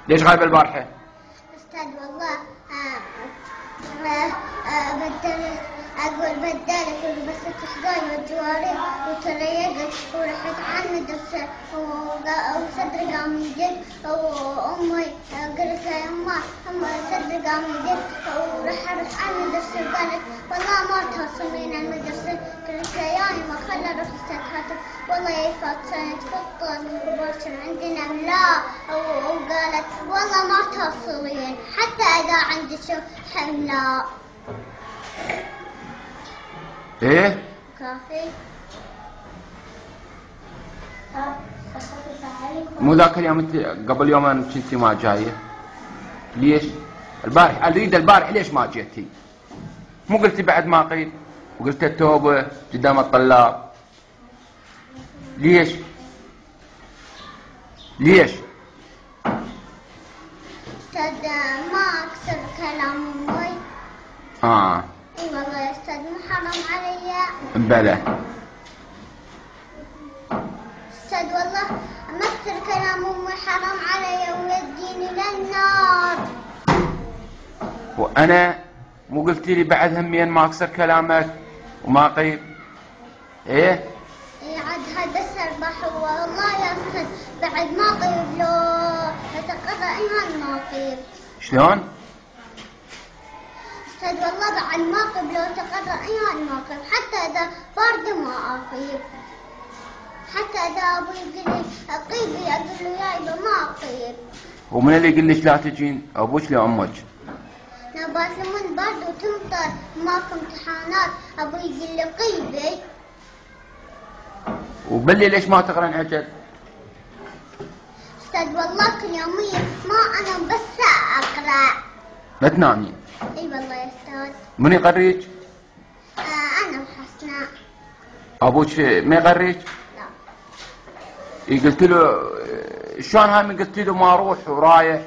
ليش غايبة البارحة؟ أستاذ والله بدلت ولبست حذاي والجواري وتريقت ورحت على المدرسة وصدري قام يدق وأمي قالت لي يما صدري قام يدق ورحت على المدرسة وقالت والله ما توصلين المدرسة. قلت لها يا يما خلي أروح استكاتب والله يفات سنة فطر وبرشم عندنا لا وقالت والله ما توصلين حتى إذا عندي حملة. ايه؟ كافي. مو ذاك اليوم انت قبل يومين كنتي ما جايه؟ ليش؟ البارح اريد البارح ليش ما جيتي؟ مو قلتي بعد ما قيل وقلت التوبه قدام الطلاب؟ ليش؟ ليش؟ أستاذ ما أكثر كلام أمي. اي والله يا أستاذ مو حرام علي. بلى أستاذ والله ما أكثر كلام أمي حرام علي ويديني للنار. وانا مو قلتي لي بعد همين ما اكسر كلامك وما قيل؟ ايه؟ اي عاد هذا سربح والله يا أستاذ بعد ما قيل لو تقرأيها الموقف. شلون؟ أستاذ والله بعد ما قيل لو تقرأيها الموقف حتى إذا برد ما أقيب. حتى إذا أبوي يقول لي أقيبي أقول له يايبا ما أقيب. ومن اللي يقول لك لا تجين؟ ابوك لو امك؟ نبات لمن برد وتمطر ماكو امتحانات أبوي يقول لي قيبي. وبالليل ليش ما تقرأن عجل؟ أستاذ والله كل يوميا ما أنا بس أقرأ. لا تنامين؟ اي والله يا أستاذ. من يقريك؟ أنا وحسناء. ابوك ما يقريك؟ لا. قلت له شلون هاي من قلت له ما اروح ورايح؟